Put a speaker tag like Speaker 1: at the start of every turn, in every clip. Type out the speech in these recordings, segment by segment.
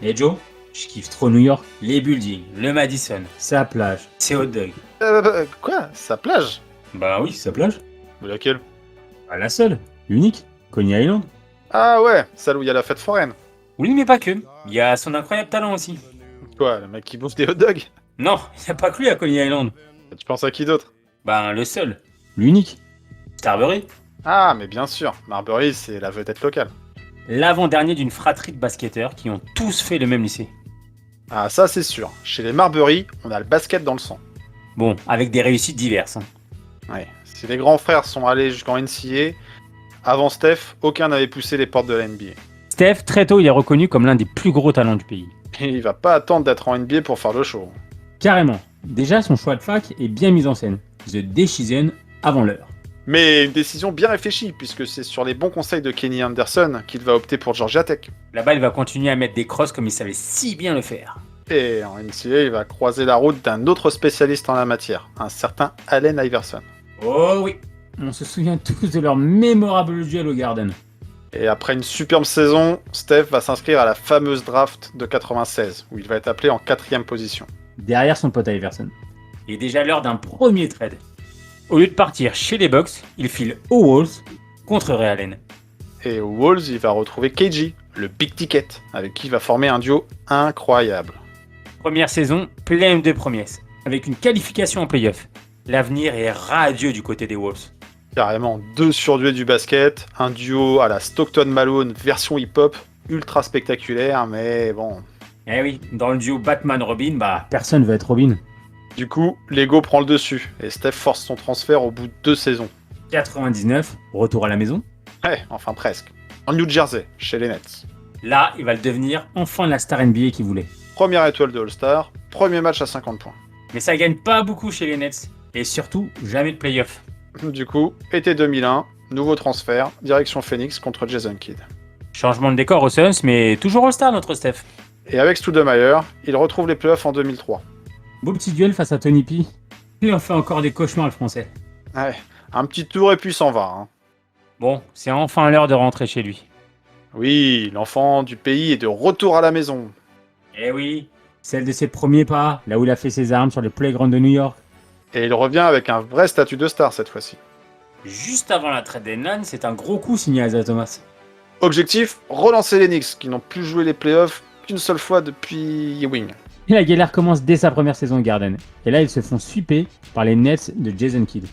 Speaker 1: Et Joe, je kiffe trop New York. Les buildings, le Madison, sa plage, ses hot dogs.
Speaker 2: Quoi? Sa plage?
Speaker 1: Bah oui, sa plage.
Speaker 2: Mais laquelle?
Speaker 1: Bah la seule, l'unique, Coney Island.
Speaker 2: Ah ouais, celle où il y a la fête foraine.
Speaker 1: Oui, mais pas que. Il y a son incroyable talent aussi.
Speaker 2: Quoi, le mec qui bouffe des hot dogs?
Speaker 1: Non, il n'y a pas que lui à Coney Island.
Speaker 2: Tu penses à qui d'autre?
Speaker 1: Ben le seul, l'unique. Starbury,
Speaker 2: Ah, mais bien sûr, Marbury, c'est la vedette locale.
Speaker 1: l'avant-dernier d'une fratrie de basketteurs qui ont tous fait le même lycée.
Speaker 2: Ah, ça c'est sûr. Chez les Marbury, on a le basket dans le sang.
Speaker 1: Bon, avec des réussites diverses.
Speaker 2: Ouais. Si les grands frères sont allés jusqu'en NCAA, avant Steph, aucun n'avait poussé les portes de la NBA.
Speaker 1: Steph, très tôt, il est reconnu comme l'un des plus gros talents du pays.
Speaker 2: Et il va pas attendre d'être en NBA pour faire le show.
Speaker 1: Carrément. Déjà, son choix de fac est bien mis en scène. The Decision avant l'heure.
Speaker 2: Mais une décision bien réfléchie, puisque c'est sur les bons conseils de Kenny Anderson qu'il va opter pour Georgia Tech.
Speaker 1: Là-bas, il va continuer à mettre des crosses comme il savait si bien le faire.
Speaker 2: Et en NCAA, il va croiser la route d'un autre spécialiste en la matière, un certain Allen Iverson.
Speaker 1: Oh oui, on se souvient tous de leur mémorable duel au Garden.
Speaker 2: Et après une superbe saison, Steph va s'inscrire à la fameuse draft de 96, où il va être appelé en 4ème position.
Speaker 1: Derrière son pote Iverson. Il est déjà l'heure d'un premier trade. Au lieu de partir chez les Bucks, il file aux Wolves contre Ray Allen.
Speaker 2: Et aux Wolves, il va retrouver KG, le big ticket, avec qui il va former un duo incroyable.
Speaker 1: Première saison, pleine de promesses, avec une qualification en playoff. L'avenir est radieux du côté des Wolves.
Speaker 2: Carrément deux surdoués du basket, un duo à la Stockton Malone version hip-hop, ultra spectaculaire, mais bon.
Speaker 1: Eh oui, dans le duo Batman-Robin, bah personne veut être Robin.
Speaker 2: Du coup, l'ego prend le dessus, et Steph force son transfert au bout de 2 saisons.
Speaker 1: 99, retour à la maison.
Speaker 2: Ouais, enfin presque. En New Jersey, chez les Nets.
Speaker 1: Là, il va le devenir enfin la star NBA qu'il voulait.
Speaker 2: Première étoile de All-Star, premier match à 50 points.
Speaker 1: Mais ça gagne pas beaucoup chez les Nets. Et surtout, jamais de playoff.
Speaker 2: Du coup, été 2001, nouveau transfert, direction Phoenix contre Jason Kidd.
Speaker 1: Changement de décor aux Suns, mais toujours All-Star notre Steph.
Speaker 2: Et avec Stoudemire, il retrouve les playoffs en 2003.
Speaker 1: Beau petit duel face à Tony P. Il en fait encore des cauchemars le français.
Speaker 2: Ouais, un petit tour et puis s'en va. Hein.
Speaker 1: Bon, c'est enfin l'heure de rentrer chez lui.
Speaker 2: Oui, l'enfant du pays est de retour à la maison.
Speaker 1: Eh oui, celle de ses premiers pas, là où il a fait ses armes sur les playgrounds de New York.
Speaker 2: Et il revient avec un vrai statut de star cette fois-ci.
Speaker 1: Juste avant la trade des Nuns, c'est un gros coup signé à Isaiah Thomas.
Speaker 2: Objectif, relancer les Knicks, qui n'ont plus joué les playoffs qu'une seule fois depuis Ewing.
Speaker 1: Et la galère commence dès sa première saison au Garden. Et là, ils se font sweeper par les Nets de Jason Kidd.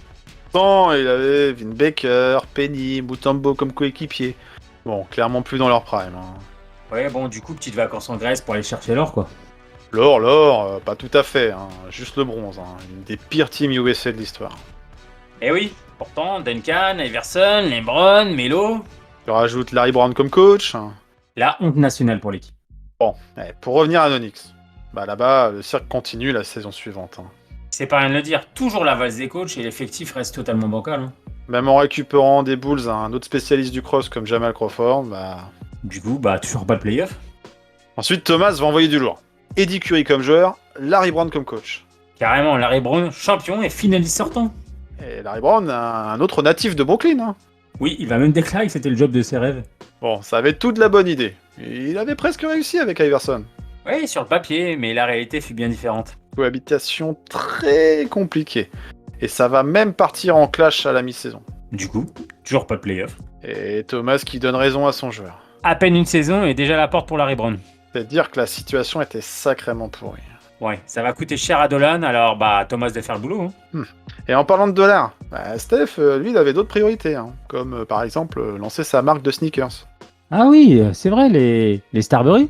Speaker 2: Tant il avait Vin Baker, Penny, Mutombo comme coéquipier. Bon, clairement plus dans leur prime. Hein.
Speaker 1: Ouais, bon, du coup, petite vacances en Grèce pour aller chercher l'or, quoi.
Speaker 2: L'or, pas tout à fait, hein. Juste le bronze. Hein. Une des pires teams USA de l'histoire.
Speaker 1: Eh oui, pourtant, Duncan, Iverson, LeBron, Melo.
Speaker 2: Tu rajoutes Larry Brown comme coach. Hein.
Speaker 1: La honte nationale pour l'équipe.
Speaker 2: Bon, pour revenir à nos Knicks. Bah là-bas, le cirque continue la saison suivante. Hein.
Speaker 1: C'est pas rien de le dire, toujours la valse des coachs et l'effectif reste totalement bancal. Hein.
Speaker 2: Même en récupérant des Bulls un autre spécialiste du cross comme Jamal Crawford, bah...
Speaker 1: Du coup, bah toujours pas de playoff.
Speaker 2: Ensuite, Thomas va envoyer du lourd. Eddie Curry comme joueur, Larry Brown comme coach.
Speaker 1: Carrément, Larry Brown, champion et finaliste sortant.
Speaker 2: Et Larry Brown, un autre natif de Brooklyn. Hein.
Speaker 1: Oui, il va même déclarer que c'était le job de ses rêves.
Speaker 2: Bon, ça avait toute la bonne idée. Il avait presque réussi avec Iverson.
Speaker 1: Oui, sur le papier, mais la réalité fut bien différente.
Speaker 2: Cohabitation très compliquée. Et ça va même partir en clash à la mi-saison.
Speaker 1: Du coup, toujours pas de playoff.
Speaker 2: Et Thomas qui donne raison à son joueur.
Speaker 1: À peine une saison et déjà la porte pour Larry Brown.
Speaker 2: C'est dire que la situation était sacrément pourrie.
Speaker 1: Ouais, ça va coûter cher à Dolan, alors bah Thomas de faire le boulot. Hein.
Speaker 2: Et en parlant de dollars, Steph, lui, il avait d'autres priorités, hein, comme par exemple lancer sa marque de sneakers.
Speaker 1: Ah oui, c'est vrai, les Starbury.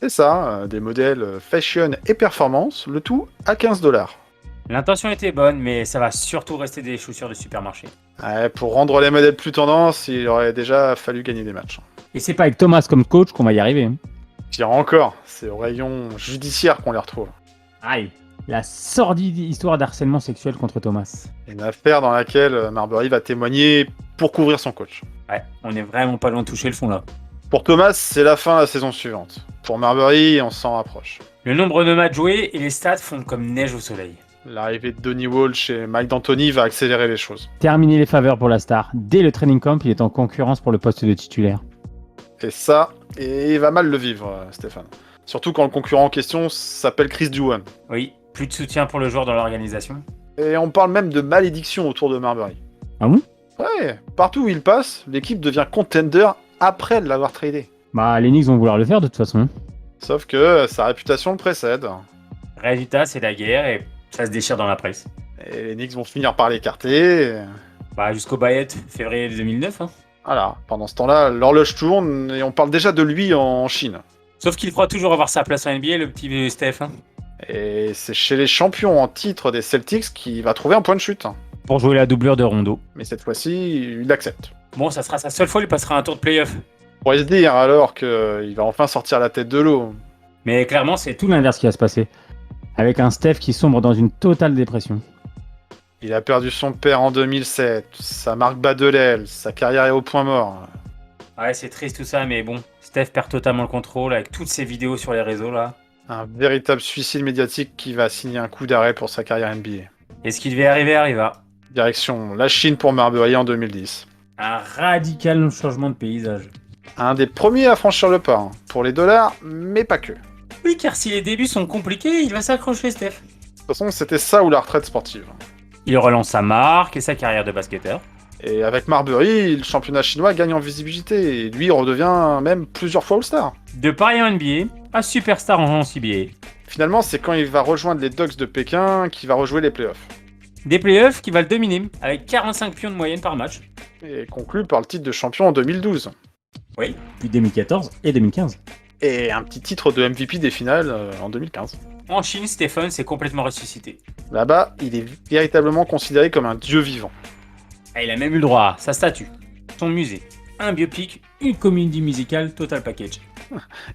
Speaker 2: C'est ça, des modèles fashion et performance, le tout à 15$.
Speaker 1: L'intention était bonne, mais ça va surtout rester des chaussures de supermarché.
Speaker 2: Pour rendre les modèles plus tendance, il aurait déjà fallu gagner des matchs.
Speaker 1: Et c'est pas avec Thomas comme coach qu'on va y arriver. Hein.
Speaker 2: Pire encore, c'est au rayon judiciaire qu'on les retrouve.
Speaker 1: Aïe, la sordide histoire d'harcèlement sexuel contre Thomas.
Speaker 2: Une affaire dans laquelle Marbury va témoigner pour couvrir son coach.
Speaker 1: Ouais, on est vraiment pas loin de toucher le fond là.
Speaker 2: Pour Thomas, c'est la fin de la saison suivante. Pour Marbury, on s'en rapproche.
Speaker 1: Le nombre de matchs joués et les stats fondent comme neige au soleil.
Speaker 2: L'arrivée de Donnie Walsh et Mike D'Antoni va accélérer les choses.
Speaker 1: Terminer les faveurs pour la star. Dès le training camp, il est en concurrence pour le poste de titulaire.
Speaker 2: Et ça, il va mal le vivre, Stéphane. Surtout quand le concurrent en question s'appelle Chris Juwan.
Speaker 1: Oui, plus de soutien pour le joueur dans l'organisation.
Speaker 2: Et on parle même de malédiction autour de Marbury.
Speaker 1: Ah bon?
Speaker 2: Ouais, partout où il passe, l'équipe devient contender après l'avoir tradé.
Speaker 1: Bah, les Knicks vont vouloir le faire de toute façon.
Speaker 2: Sauf que sa réputation le précède.
Speaker 1: Résultat, c'est la guerre et ça se déchire dans la presse.
Speaker 2: Et les Knicks vont finir par l'écarter.
Speaker 1: Bah, jusqu'au Bayet, février 2009. Hein.
Speaker 2: Voilà, pendant ce temps-là, l'horloge tourne et on parle déjà de lui en Chine.
Speaker 1: Sauf qu'il croit toujours avoir sa place en NBA, le petit Steph. Hein.
Speaker 2: Et c'est chez les champions en titre des Celtics qu'il va trouver un point de chute.
Speaker 1: Pour jouer la doublure de Rondo.
Speaker 2: Mais cette fois-ci, il accepte.
Speaker 1: Bon, ça sera sa seule fois, il passera un tour de playoff.
Speaker 2: On pourrait se dire alors qu'il va enfin sortir la tête de l'eau.
Speaker 1: Mais clairement, c'est tout l'inverse qui va se passer. Avec un Steph qui sombre dans une totale dépression.
Speaker 2: Il a perdu son père en 2007, sa marque bat de l'aile, sa carrière est au point mort.
Speaker 1: Ouais, c'est triste tout ça, mais bon, Steph perd totalement le contrôle avec toutes ces vidéos sur les réseaux là.
Speaker 2: Un véritable suicide médiatique qui va signer un coup d'arrêt pour sa carrière NBA.
Speaker 1: Et ce qui devait arriver arriva.
Speaker 2: Direction la Chine pour Marbury en 2010.
Speaker 1: Un radical changement de paysage.
Speaker 2: Un des premiers à franchir le pas, pour les dollars, mais pas que. De
Speaker 1: Oui, car si les débuts sont compliqués, il va s'accrocher, Steph.
Speaker 2: toute façon, c'était ça ou la retraite sportive.
Speaker 1: Il relance sa marque et sa carrière de basketteur.
Speaker 2: Et avec Marbury, le championnat chinois gagne en visibilité, et lui redevient même plusieurs fois All-Star.
Speaker 1: De pari en NBA à superstar en CBA.
Speaker 2: Finalement, c'est quand il va rejoindre les Ducks de Pékin qu'il va rejouer les playoffs.
Speaker 1: Des playoffs qui va le dominer, avec 45 pions de moyenne par match.
Speaker 2: Et conclu par le titre de champion en 2012.
Speaker 1: Oui, puis 2014 et 2015.
Speaker 2: Et un petit titre de MVP des finales en 2015.
Speaker 1: En Chine, Stephen s'est complètement ressuscité.
Speaker 2: Là-bas, il est véritablement considéré comme un dieu vivant.
Speaker 1: Ah, il a même eu le droit à sa statue, son musée, un biopic, une comédie musicale, total package.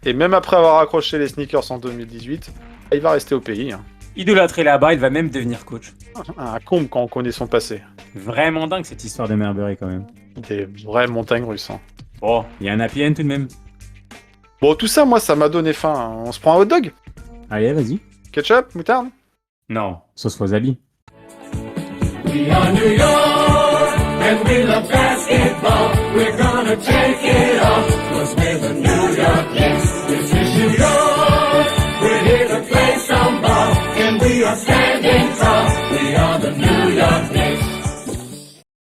Speaker 2: Et même après avoir accroché les sneakers en 2018, il va rester au pays.
Speaker 1: Idolâtré là-bas, il va même devenir coach.
Speaker 2: Un comble quand on connaît son passé.
Speaker 1: Vraiment dingue cette histoire de Marbury quand même.
Speaker 2: Des vraies montagnes russes.
Speaker 1: Bon, il y a un happy end tout de même.
Speaker 2: Bon, tout ça, moi, ça m'a donné faim. On se prend un hot dog?
Speaker 1: Allez, vas-y.
Speaker 2: Ketchup? Moutarde?
Speaker 1: Non, sauce wasabi.
Speaker 3: We are New York, and we love basketball. We're gonna take it off, 'cause we're the New York Knicks. This is New York, we're here to play some ball, and we are standing tall.